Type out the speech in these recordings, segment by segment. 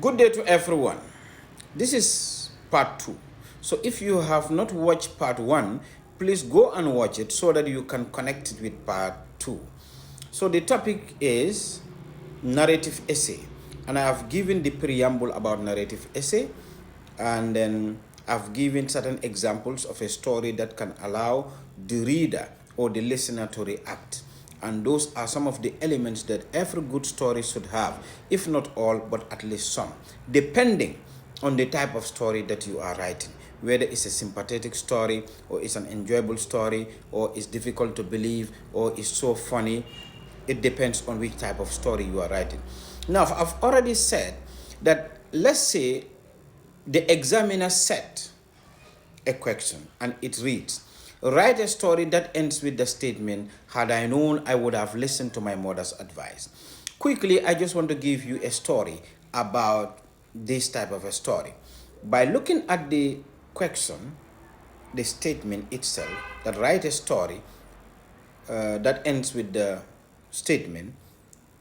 Good day to everyone. This is part two. So, if you have not watched part one, please go and watch it so that you can connect it with part two. So, the topic is narrative essay, and I have given the preamble about narrative essay, and then I've given certain examples of a story that can allow the reader or the listener to react. And those are some of the elements that every good story should have, if not all, but at least some, depending on the type of story that you are writing. Whether it's a sympathetic story, or it's an enjoyable story, or it's difficult to believe, or it's so funny, it depends on which type of story you are writing. Now, I've already said that, let's say the examiner set a question and it reads, write a story that ends with the statement, had I known, I would have listened to my mother's advice. Quickly, I just want to give you a story about this type of a story. By looking at the question, the statement itself, that write a story that ends with the statement,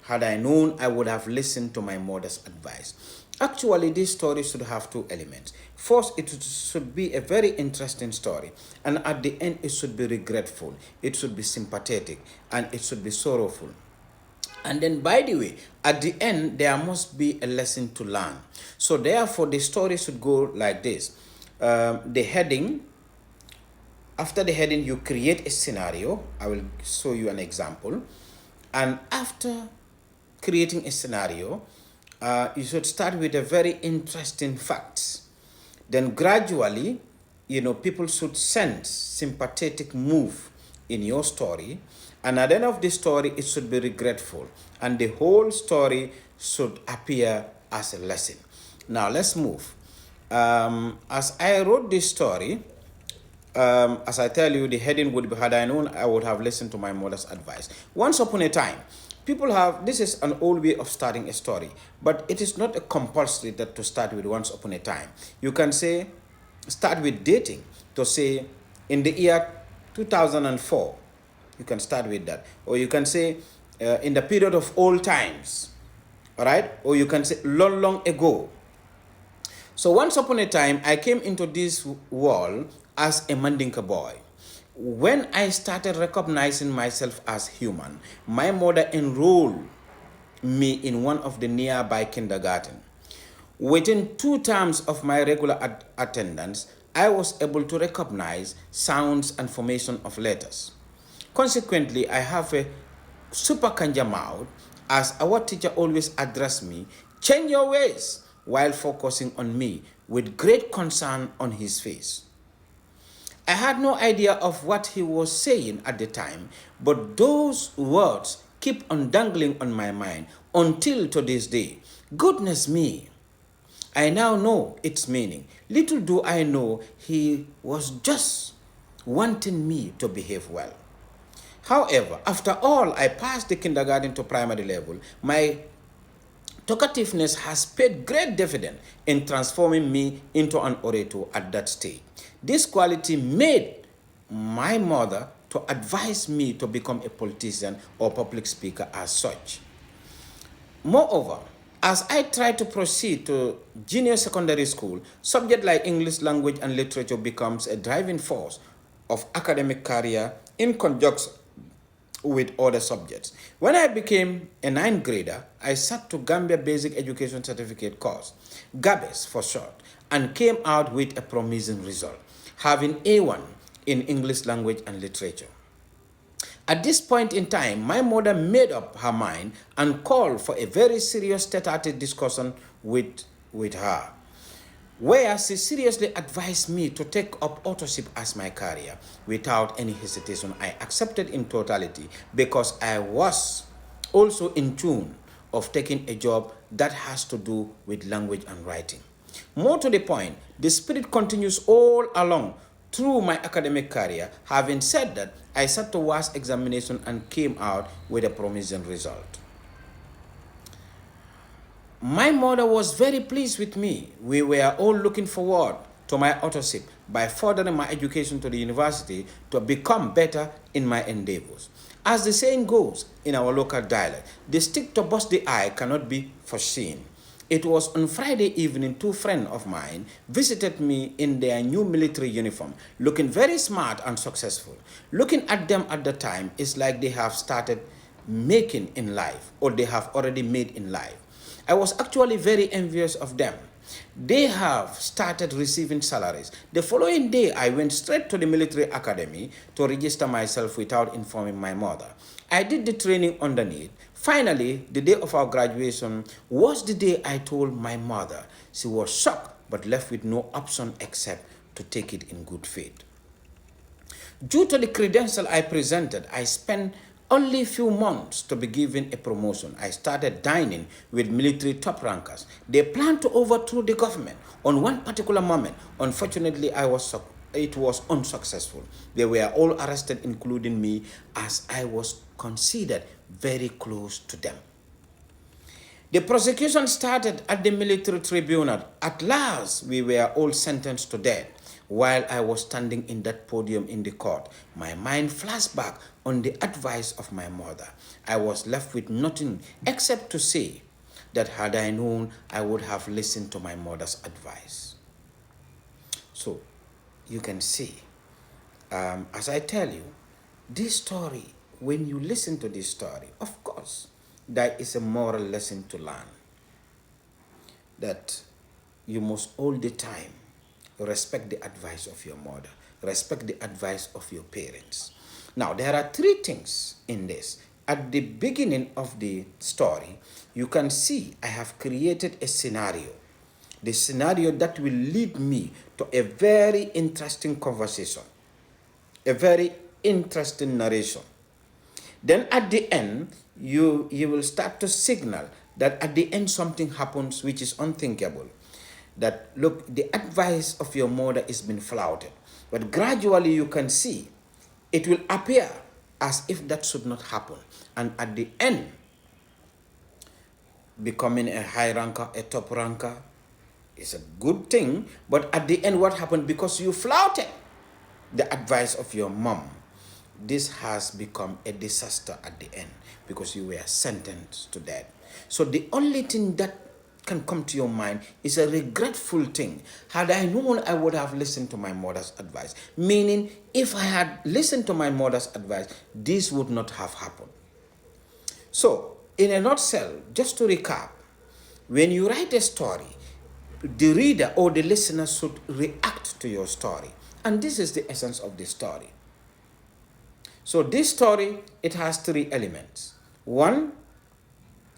had I known, I would have listened to my mother's advice. Actually, this story should have two elements. First, it should be a very interesting story, and at the end, it should be regretful, it should be sympathetic, and it should be sorrowful. And then, by the way, at the end, there must be a lesson to learn. So, therefore, the story should go like this. The heading, after the heading, you create a scenario. I will show you an example. And after creating a scenario, you should start with a very interesting facts. Then gradually, people should sense sympathetic move in your story. And at the end of the story, it should be regretful. And the whole story should appear as a lesson. Now, let's move. As I wrote this story, as I tell you, the heading would be, had I known, I would have listened to my mother's advice. Once upon a time, this is an old way of starting a story, but it is not a compulsory that to start with once upon a time. You can say, start with dating, to say, in the year 2004, you can start with that. Or you can say, in the period of old times, all right? Or you can say, long, long ago. So once upon a time, I came into this world as a Mandinka boy. When I started recognizing myself as human, my mother enrolled me in one of the nearby kindergarten. Within 2 terms of my regular attendance, I was able to recognize sounds and formation of letters. Consequently, I have a super kanja mouth, as our teacher always addressed me, change your ways, while focusing on me with great concern on his face. I had no idea of what he was saying at the time, but those words keep on dangling on my mind until to this day. Goodness me, I now know its meaning. Little do I know he was just wanting me to behave well. However, after all, I passed the kindergarten to primary level. My talkativeness has paid great dividend in transforming me into an orator at that stage. This quality made my mother to advise me to become a politician or public speaker as such. Moreover, as I tried to proceed to junior secondary school, subject like English language and literature becomes a driving force of academic career in conjunction with other subjects. When I became a ninth grader, I sat to Gambia Basic Education Certificate course, GABES for short, and came out with a promising result, having A1 in English language and literature. At this point in time, my mother made up her mind and called for a very serious tete-a-tete discussion with her, where she seriously advised me to take up authorship as my career. Without any hesitation, I accepted in totality because I was also in tune of taking a job that has to do with language and writing. More to the point, the spirit continues all along through my academic career. Having said that, I sat to WAS examination and came out with a promising result. My mother was very pleased with me. We were all looking forward to my authorship by furthering my education to the university to become better in my endeavors. As the saying goes in our local dialect, the stick to bust the eye cannot be foreseen. It was on Friday evening, two friends of mine visited me in their new military uniform, looking very smart and successful. Looking at them at the time, it's like they have started making in life, or they have already made in life. I was actually very envious of them. They have started receiving salaries. The following day, I went straight to the military academy to register myself without informing my mother. I did the training underneath. Finally, the day of our graduation was the day I told my mother. She was shocked but left with no option except to take it in good faith. Due to the credential I presented, I spent only a few months to be given a promotion. I started dining with military top rankers. They planned to overthrow the government on one particular moment. Unfortunately, it was unsuccessful. They were all arrested, including me, as I was considered very close to them. The prosecution started at the military tribunal. At last, we were all sentenced to death. While I was standing in that podium in the court, my mind flashed back on the advice of my mother. I was left with nothing except to say that had I known, I would have listened to my mother's advice. So, you can see, as I tell you, this story, when you listen to this story, of course, there is a moral lesson to learn. That you must all the time respect the advice of your mother, respect the advice of your parents. Now, there are three things in this. At the beginning of the story, you can see I have created a scenario. The scenario that will lead me to a very interesting conversation, a very interesting narration. Then at the end, you will start to signal that at the end something happens which is unthinkable. That, look, the advice of your mother is being flouted. But gradually you can see it will appear as if that should not happen. And at the end, becoming a high ranker, a top ranker, is a good thing. But at the end, what happened? Because you flouted the advice of your mom, this has become a disaster at the end because you were sentenced to death. So the only thing that can come to your mind is a regretful thing. Had I known, I would have listened to my mother's advice. Meaning, if I had listened to my mother's advice, this would not have happened. So, in a nutshell, just to recap, when you write a story, the reader or the listener should react to your story. And this is the essence of the story. So this story, it has three elements. One,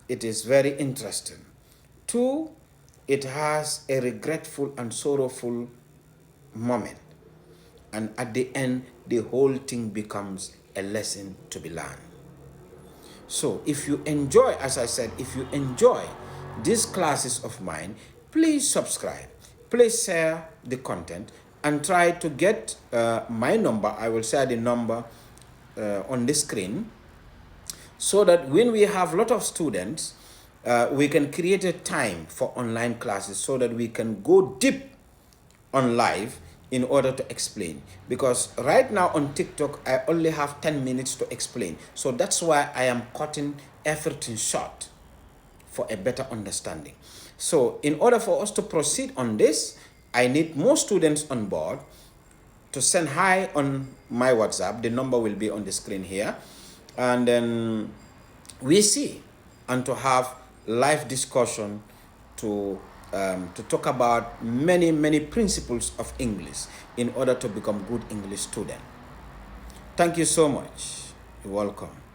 it is very interesting. Two, it has a regretful and sorrowful moment. And at the end, the whole thing becomes a lesson to be learned. So if you enjoy, as I said, if you enjoy these classes of mine, please subscribe, please share the content, and try to get my number. I will share the number on the screen, so that when we have a lot of students, we can create a time for online classes so that we can go deep on live in order to explain. Because right now on TikTok, I only have 10 minutes to explain. So that's why I am cutting everything short for a better understanding. So in order for us to proceed on this, I need more students on board to send hi on my WhatsApp. The number will be on the screen here. And then we see, and to have live discussion to talk about many principles of English in order to become good English student. Thank you so much. You're welcome.